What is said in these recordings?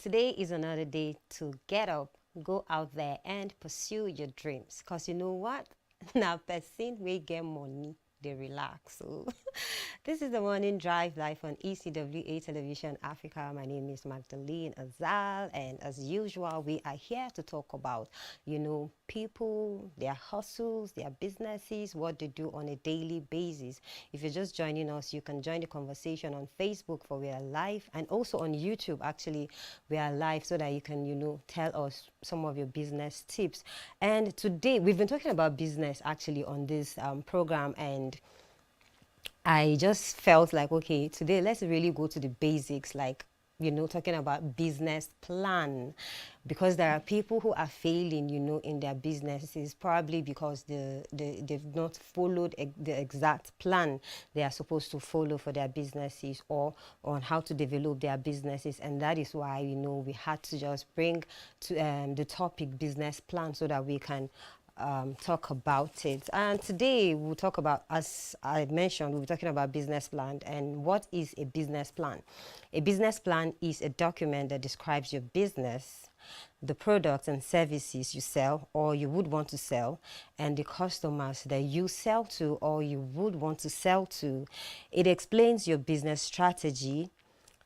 Today is another day to get up, go out there and pursue your dreams. Because you know what? Now, person we get money, they relax. So, this is the morning drive live on ECWA Television Africa. My name is Magdalene Azal, and as usual, we are here to talk about, people, their hustles, their businesses, what they do on a daily basis. If you're just joining us, you can join the conversation on Facebook for we are live, and also on YouTube. Actually, we are live so that you can, tell us some of your business tips. And today, we've been talking about business actually on this program, and I just felt like, okay, today let's really go to the basics, like, talking about business plan, because there are people who are failing, in their businesses, probably because they've not followed the exact plan they are supposed to follow for their businesses or on how to develop their businesses. And that is why, we had to just bring to the topic business plan so that we can talk about it. And today we'll talk about, as I mentioned, we'll be talking about business plan. And what is a business plan? A business plan is a document that describes your business, the products and services you sell or you would want to sell, and the customers that you sell to or you would want to sell to. It explains your business strategy,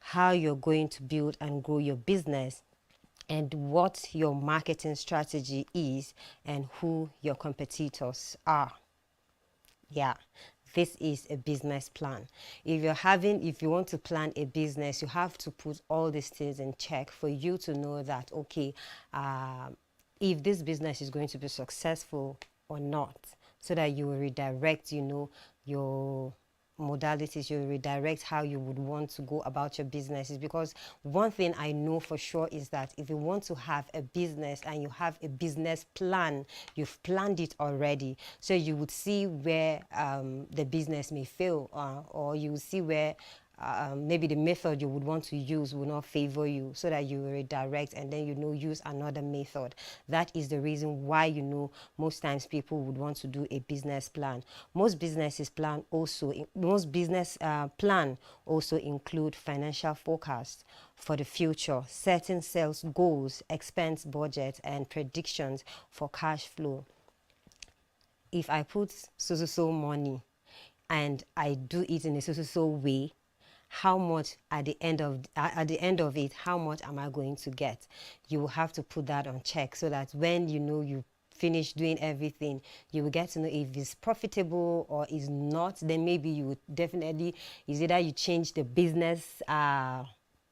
how you're going to build and grow your business, and what your marketing strategy is, and who your competitors are. Yeah, this is a business plan. If you want to plan a business, you have to put all these things in check for you to know that, okay, if this business is going to be successful or not, so that you will redirect, your modalities, you redirect how you would want to go about your businesses. Because one thing I know for sure is that if you want to have a business and you have a business plan, you've planned it already, so you would see where the business may fail, or you will see where maybe the method you would want to use will not favor you, so that you will redirect and then use another method. That is the reason why most times people would want to do a business plan. Most business plan also include financial forecasts for the future, setting sales goals, expense budget, and predictions for cash flow. If I put so money and I do it in a so way, how much at the end of it, how much am I going to get? You will have to put that on check, so that when you finish doing everything, you will get to know if it's profitable or is not. Then maybe you would definitely, is either you change the business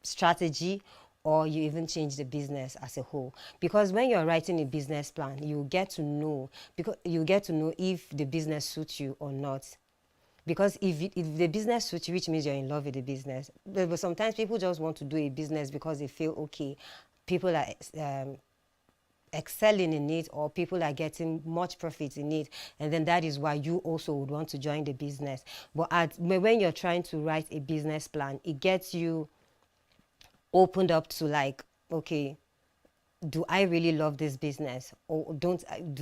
strategy, or you even change the business as a whole. Because when you're writing a business plan, you get to know if the business suits you or not. Because if the business suits you, which means you're in love with the business. But sometimes people just want to do a business because they feel, okay, people are excelling in it, or people are getting much profit in it, and then that is why you also would want to join the business. But when you're trying to write a business plan, it gets you opened up to, like, okay, do I really love this business, or do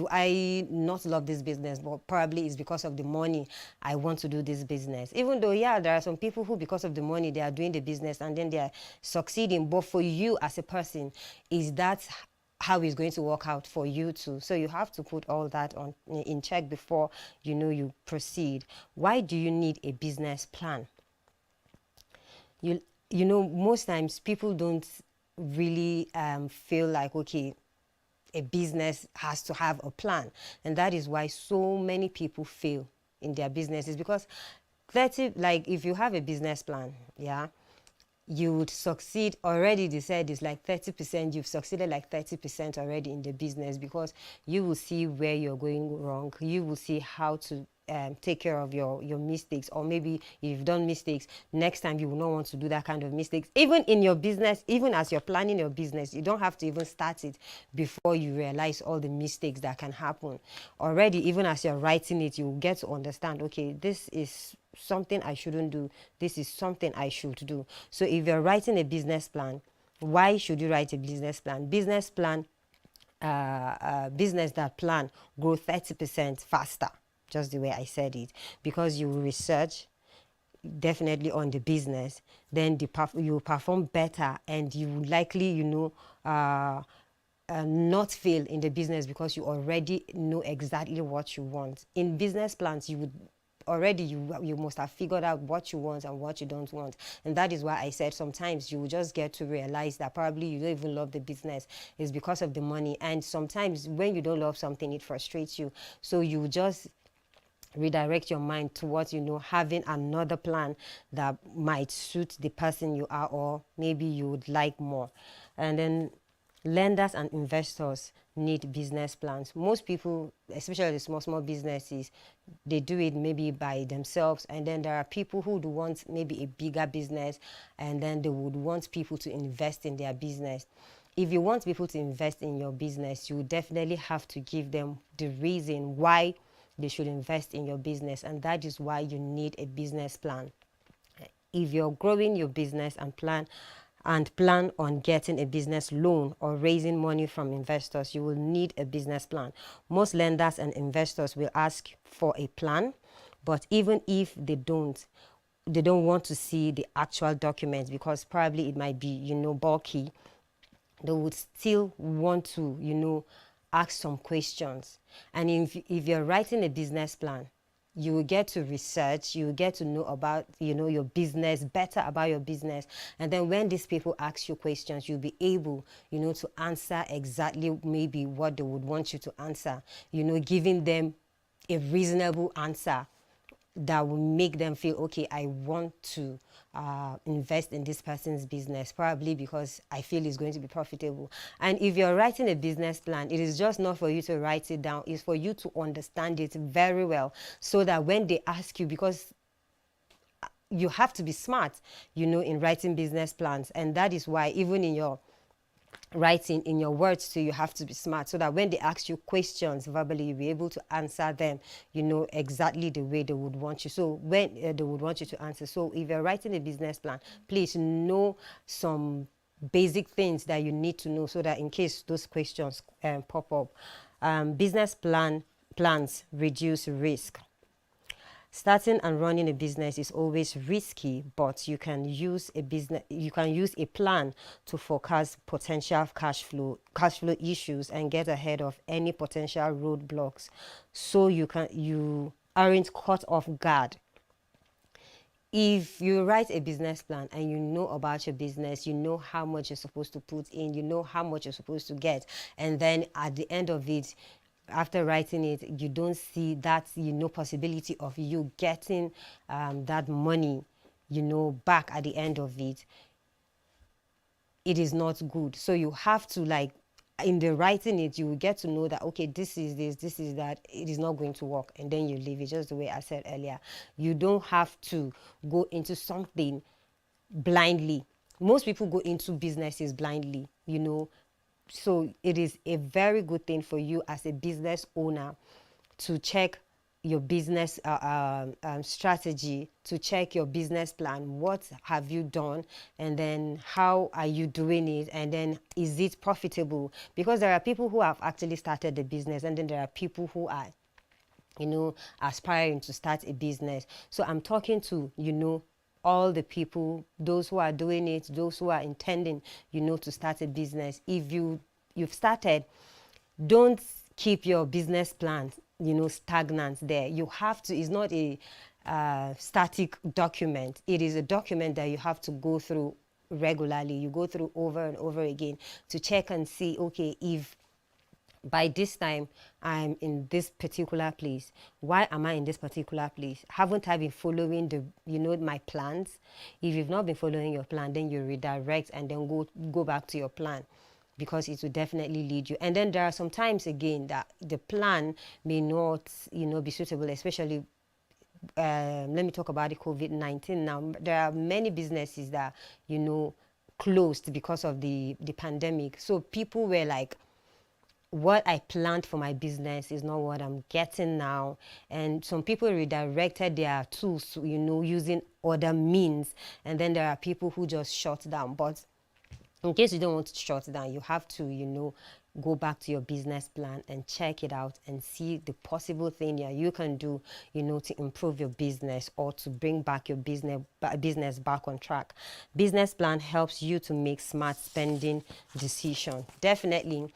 I not love this business, but probably it's because of the money I want to do this business. Even though, yeah, there are some people who, because of the money, they are doing the business and then they are succeeding. But for you as a person, is that how it's going to work out for you too? So you have to put all that in check before you proceed. Why do you need a business plan? Most times people don't really feel like, okay, a business has to have a plan, and that is why so many people fail in their businesses. Because if you have a business plan, yeah, you would succeed already. They said it's like 30%. You've succeeded like 30% already in the business, because you will see where you're going wrong. You will see how to take care of your mistakes, or maybe if you've done mistakes, next time you will not want to do that kind of mistakes. Even in your business, even as you're planning your business, you don't have to even start it before you realize all the mistakes that can happen. Already, even as you're writing it, you will get to understand, okay, this is something I shouldn't do, this is something I should do. So if you're writing a business plan, why should you write a business plan? Business that plan grow 30% faster, just the way I said it, because you will research, definitely on the business, then you perform better, and you will likely, not fail in the business because you already know exactly what you want. In business plans, you would already you must have figured out what you want and what you don't want. And that is why I said sometimes you will just get to realize that probably you don't even love the business. It's because of the money. And sometimes when you don't love something, it frustrates you, so you just redirect your mind towards having another plan that might suit the person you are, or maybe you would like more. And then lenders and investors need business plans. Most people, especially the small businesses, they do it maybe by themselves, and then there are people who do want maybe a bigger business, and then they would want people to invest in their business. If you want people to invest in your business, you definitely have to give them the reason why they should invest in your business, and that is why you need a business plan. If you're growing your business and plan on getting a business loan or raising money from investors, you will need a business plan. Most lenders and investors will ask for a plan, but even if they don't want to see the actual documents because probably it might be bulky. They would still want to ask some questions. And if you're writing a business plan, you will get to research, you will get to know about your business, better about your business. And then when these people ask you questions, you'll be able to answer exactly maybe what they would want you to answer, giving them a reasonable answer that will make them feel, okay, I want to invest in this person's business, probably because I feel it's going to be profitable. And if you're writing a business plan, it is just not for you to write it down, it's for you to understand it very well, so that when they ask you, because you have to be smart, in writing business plans. And that is why even in your writing, in your words too, you have to be smart, so that when they ask you questions verbally, you'll be able to answer them exactly the way they would want you, so when they would want you to answer. So if you're writing a business plan, please know some basic things that you need to know, so that in case those questions pop up. Business plans reduce risk. Starting and running a business is always risky, but you can use a plan to forecast potential cash flow issues and get ahead of any potential roadblocks, so you aren't caught off guard. If you write a business plan and you know about your business, you know how much you're supposed to put in, you know how much you're supposed to get, and then at the end of it, after writing it, you don't see that possibility of you getting that money back at the end of it, it is not good. So you have to, like, in the writing it, you will get to know that, okay, this is that, it is not going to work, and then you leave it, just the way I said earlier. You don't have to go into something blindly. Most people go into businesses blindly, so it is a very good thing for you as a business owner to check your business strategy, to check your business plan. What have you done, and then how are you doing it, and then is it profitable? Because there are people who have actually started the business, and then there are people who are aspiring to start a business. So I'm talking to all the people, those who are doing it, those who are intending to start a business. If you've started, don't keep your business plan stagnant there. You have to, it's not a static document. It is a document that you have to go through regularly. You go through over and over again to check and see, okay, if by this time I'm in this particular place, why am I in this particular place? Haven't I been following my plans? If you've not been following your plan, then you redirect and then go back to your plan, because it will definitely lead you. And then there are some times again that the plan may not be suitable, especially let me talk about the COVID-19 now. There are many businesses that closed because of the pandemic. So people were like, what I planned for my business is not what I'm getting now. And some people redirected their tools, using other means. And then there are people who just shut down. But in case you don't want to shut down, you have to, go back to your business plan and check it out and see the possible thing that you can do, to improve your business or to bring back your business back on track. Business plan helps you to make smart spending decisions. Definitely,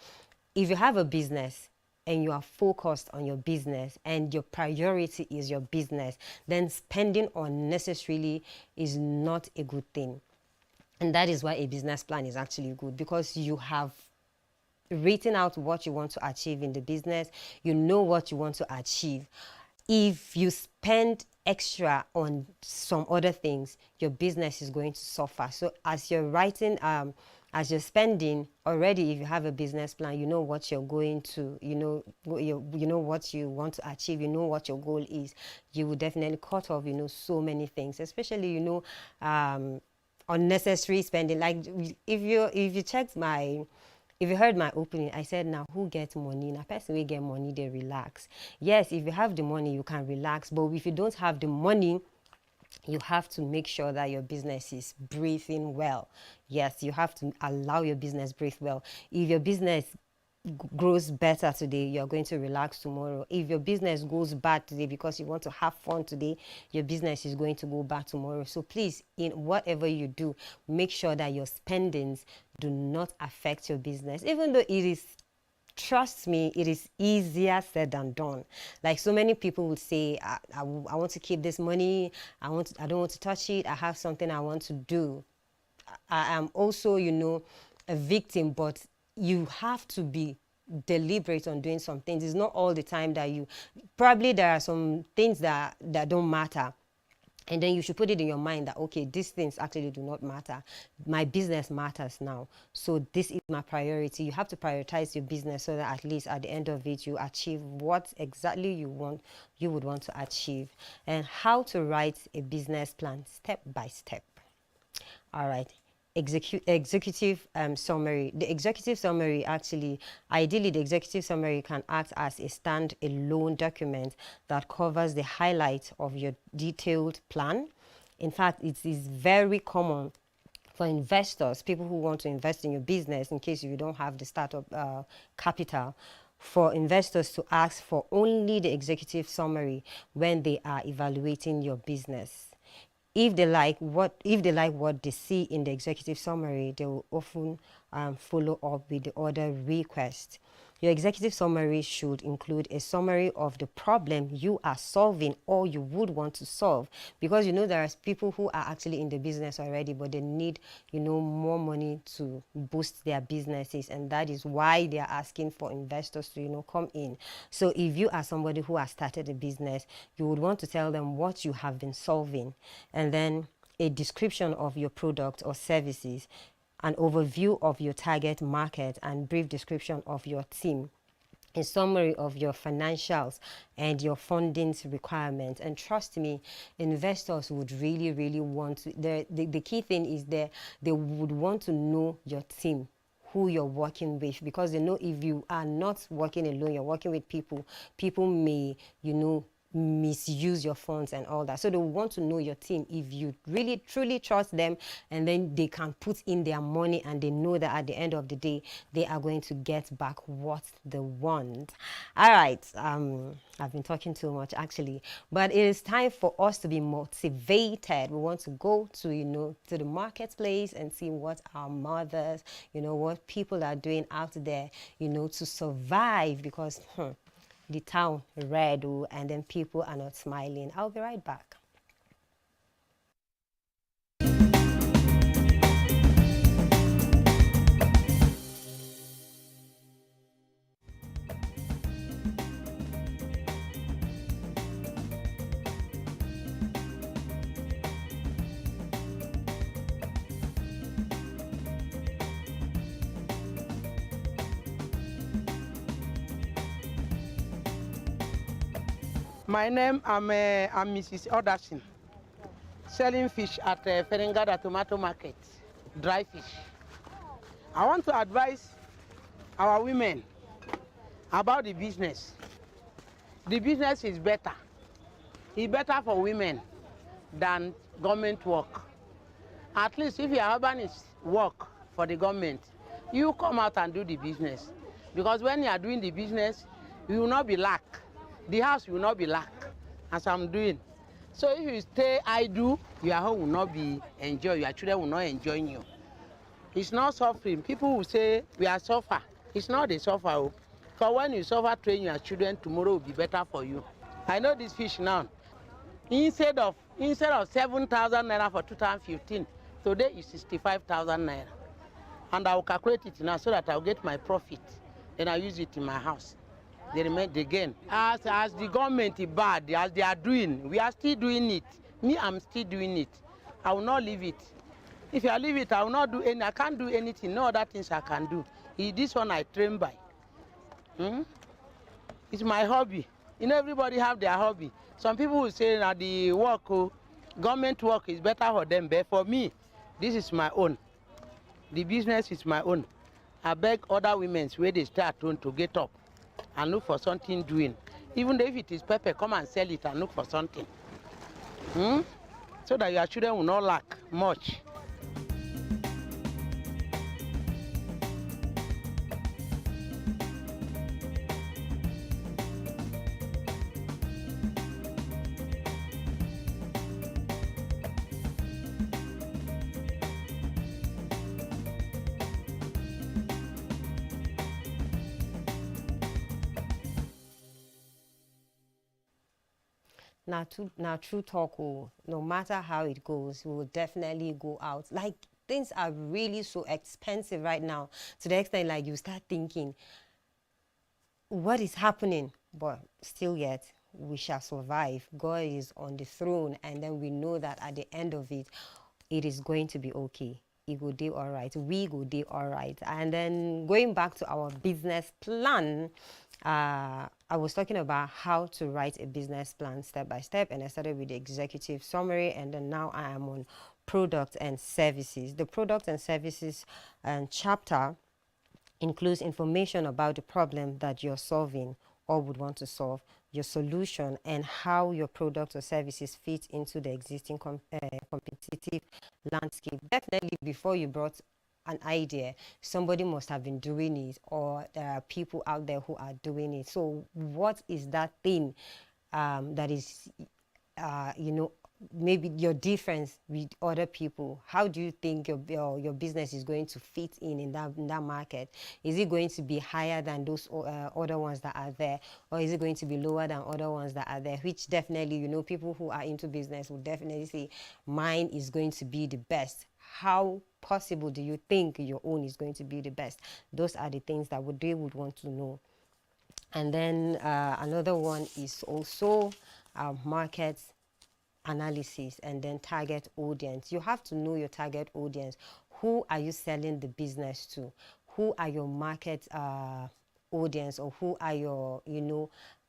if you have a business and you are focused on your business and your priority is your business, then spending unnecessarily is not a good thing. And that is why a business plan is actually good, because you have written out what you want to achieve in the business. You know what you want to achieve. If you spend extra on some other things, your business is going to suffer. So as you're writing, as you're spending already, if you have a business plan, you know what you're going to, you know what you want to achieve, you know what your goal is. You will definitely cut off, so many things, especially, unnecessary spending. Like if you checked if you heard my opening, I said, now who gets money? Now person will get money, they relax. Yes, if you have the money, you can relax. But if you don't have the money, you have to make sure that your business is breathing well. Yes, you have to allow your business breathe well. If your business grows better today, you're going to relax tomorrow. If your business goes bad today because you want to have fun today, your business is going to go bad tomorrow. So please, in whatever you do, make sure that your spendings do not affect your business, even though it is, trust me, it is easier said than done. Like so many people would say, I want to keep this money, I don't want to touch it, I have something I want to do. I am also, a victim, but you have to be deliberate on doing some things. It's not all the time that probably there are some things that don't matter. And then you should put it in your mind that, okay, these things actually do not matter. My business matters now. So this is my priority. You have to prioritize your business so that at least at the end of it, you achieve what exactly you would want to achieve. And how to write a business plan step by step. All right. Executive summary. The executive summary, actually, ideally, the executive summary can act as a stand-alone document that covers the highlights of your detailed plan. In fact, it is very common for investors, people who want to invest in your business, in case you don't have the startup capital, for investors to ask for only the executive summary when they are evaluating your business. If they like what they see in the executive summary, they will often follow up with the other request. Your executive summary should include a summary of the problem you are solving or you would want to solve, because there are people who are actually in the business already, but they need more money to boost their businesses, and that is why they are asking for investors to come in. So if you are somebody who has started a business, you would want to tell them what you have been solving, and then a description of your product or services, an overview of your target market, and brief description of your team, a summary of your financials and your funding requirements. And trust me, investors would really, really want to, the key thing is they would want to know your team, who you're working with, because they know if you are not working alone, you're working with people may, misuse your funds and all that. So they want to know your team, if you really truly trust them, and then they can put in their money and they know that at the end of the day they are going to get back what they want. All right, I've been talking too much actually, but it is time for us to be motivated. We want to go to to the marketplace and see what our mothers, what people are doing out there, to survive, because the town red, and then people are not smiling. I'll be right back. My name, I'm Mrs. Oderson, selling fish at Ferengada Tomato Market, dry fish. I want to advise our women about the business. The business is better. It's better for women than government work. At least if your husband is work for the government, you come out and do the business. Because when you are doing the business, you will not be lack. The house will not be lack, as I'm doing. So if you stay idle, your home will not be enjoyed. Your children will not enjoy you. It's not suffering. People will say we are suffer. It's not a suffer. Oh. Because when you suffer, train your children, tomorrow will be better for you. I know this fish now. Instead of 7,000 naira for 2015, today is 65,000 naira. And I will calculate it now so that I'll get my profit. Then I use it in my house. They remain again. As the government is bad, as they are doing, we are still doing it. Me, I'm still doing it. I will not leave it. If I leave it, I will not do any. I can't do anything. No other things I can do. This one I train by. It's my hobby. You know, everybody have their hobby. Some people will say that the work, government work is better for them, but for me, this is my own. The business is my own. I beg other women where they stay at home to get up and look for something doing. Even if it is pepper, come and sell it and look for something. So that your children will not lack much. Now true talk, no matter how it goes, we will definitely go out. Like, things are really so expensive right now, to the extent like you start thinking, what is happening? But still yet, we shall survive. God is on the throne, and then we know that at the end of it, it is going to be okay. It will do all right. We will do all right. And then going back to our business plan, I was talking about how to write a business plan step by step, and I started with the executive summary, and then now I am on product and services. The product and services chapter includes information about the problem that you're solving or would want to solve, your solution, and how your product or services fit into the existing competitive landscape. Definitely, before you brought an idea, somebody must have been doing it, or there are people out there who are doing it. So what is that thing that is, maybe your difference with other people? How do you think your business is going to fit in that market? Is it going to be higher than those other ones that are there, or is it going to be lower than other ones that are there? Which definitely, people who are into business will definitely say mine is going to be the best. How possible do you think your own is going to be the best? Those are the things that they would want to know. And then another one is also market analysis, and then target audience. You have to know your target audience. Who are you selling the business to? Who are your market audience, or who are your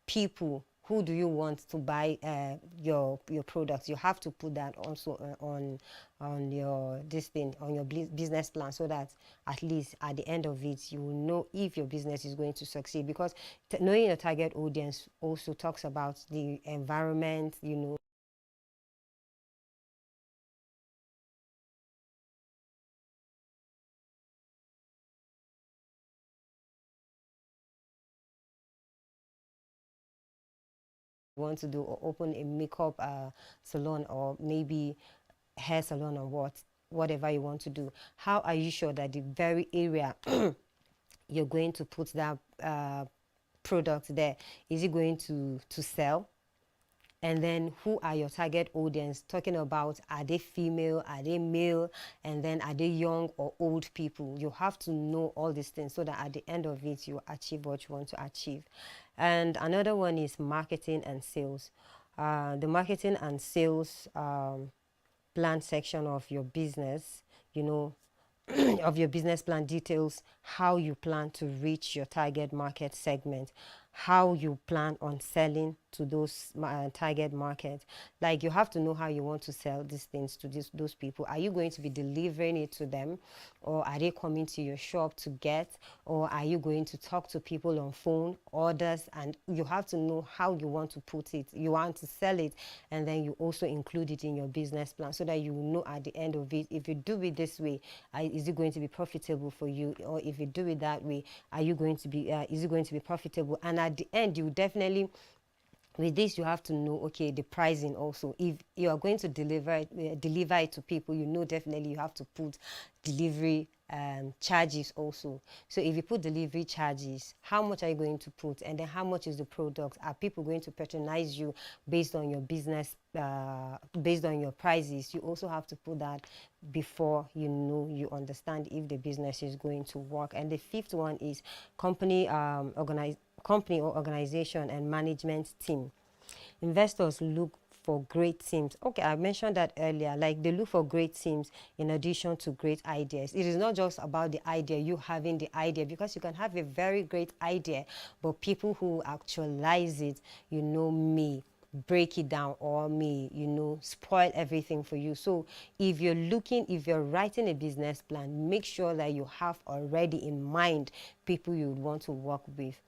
people? Who do you want to buy your products? You have to put that also on your on your business plan, so that at least at the end of it, you will know if your business is going to succeed. Because knowing your target audience also talks about the environment, want to do, or open a makeup salon, or maybe hair salon, or whatever you want to do. How are you sure that the very area you're going to put that product there, is it going to sell? And then who are your target audience? Talking about, are they female, are they male, and then are they young or old people? You have to know all these things, so that at the end of it, you achieve what you want to achieve. And another one is marketing and sales. The marketing and sales plan section of your business, of your business plan details how you plan to reach your target market segment, how you plan on selling to those target market. Like, you have to know how you want to sell these things to those people. Are you going to be delivering it to them, or are they coming to your shop to get, or are you going to talk to people on phone, orders? And you have to know how you want to put it. You want to sell it, and then you also include it in your business plan, so that you know at the end of it, if you do it this way, is it going to be profitable for you? Or if you do it that way, are you going to be is it going to be profitable? And at the end, you definitely, with this, you have to know, okay, the pricing also. If you are going to deliver it to people, you know, definitely you have to put delivery charges also. So if you put delivery charges, how much are you going to put? And then how much is the product? Are people going to patronize you based on your business, based on your prices? You also have to put that before you know, you understand if the business is going to work. And the fifth one is company or organization and management team. Investors look for great teams. Okay, I mentioned that earlier. Like, they look for great teams in addition to great ideas. It is not just about the idea, you having the idea, because you can have a very great idea, but people who actualize it, you know, may break it down, or may, you know, spoil everything for you. So if you're writing a business plan, make sure that you have already in mind people you would want to work with.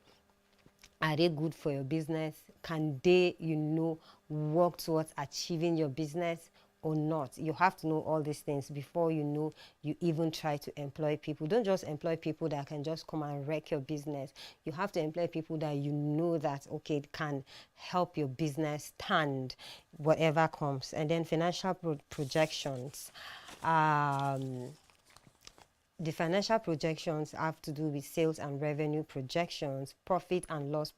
Are they good for your business? Can they, you know, work towards achieving your business or not? You have to know all these things before, you know, you even try to employ people. Don't just employ people that can just come and wreck your business. You have to employ people that you know that, okay, can help your business stand whatever comes. And then financial projections. The financial projections have to do with sales and revenue projections, profit and loss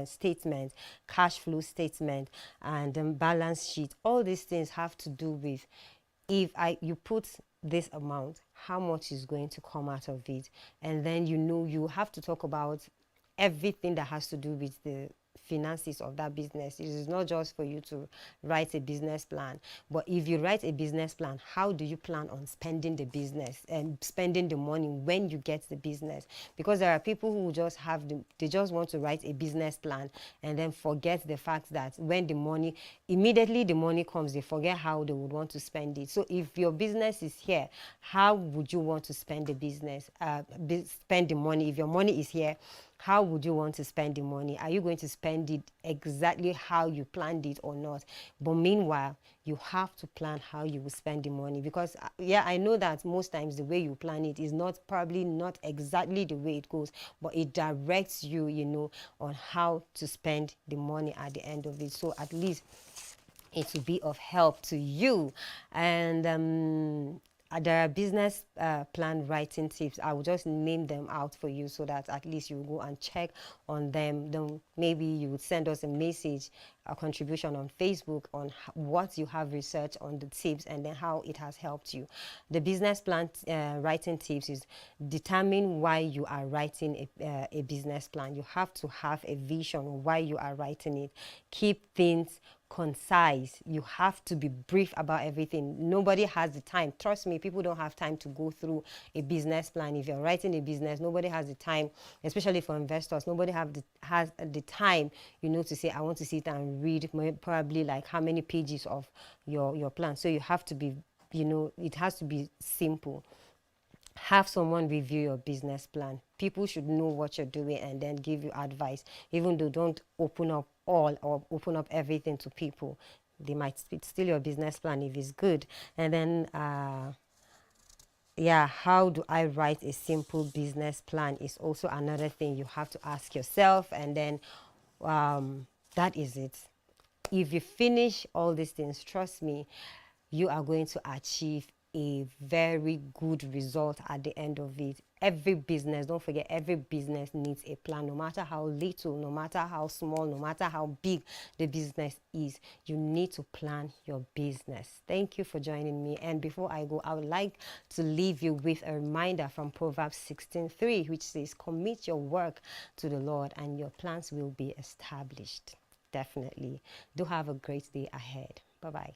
statement, cash flow statement, and balance sheet. All these things have to do with, if you put this amount, how much is going to come out of it? And then, you know, you have to talk about everything that has to do with the finances of that business. It is not just for you to write a business plan, but if you write a business plan, how do you plan on spending the business and spending the money when you get the business? Because there are people who just they just want to write a business plan and then forget the fact that when immediately the money comes, they forget how they would want to spend it. So if your business is here, how would you want to spend the business, spend the money? If your money is here, how would you want to spend the money? Are you going to spend it exactly how you planned it or not? But meanwhile, you have to plan how you will spend the money, because yeah, I know that most times the way you plan it is probably not exactly the way it goes, but it directs you, you know, on how to spend the money at the end of it. So at least it will be of help to you. And there are business plan writing tips. I will just name them out for you, so that at least you will go and check on them. Then maybe you would send us a message, a contribution on Facebook on what you have researched on the tips, and then how it has helped you. The business plan writing tips is: determine why you are writing a business plan. You have to have a vision why you are writing it. Keep things concise. You have to be brief about everything. Nobody has the time. Trust me, people don't have time to go through a business plan. If you're writing a business, nobody has the time, especially for investors. Nobody has the time, you know, to say, I want to sit and read probably like how many pages of your plan. So you have to be, you know, it has to be simple. Have someone review your business plan. People should know what you're doing and then give you advice. Even though, don't open up all or open up everything to people. They might steal your business plan if it's good. And then yeah, how do I write a simple business plan is also another thing you have to ask yourself. And then that is it. If you finish all these things, trust me, you are going to achieve a very good result at the end of it. Every business, don't forget, every business needs a plan. No matter how little, no matter how small, no matter how big the business is, you need to plan your business. Thank you for joining me. And before I go, I would like to leave you with a reminder from Proverbs 16:3, which says, commit your work to the Lord and your plans will be established. Definitely. Do have a great day ahead. Bye-bye.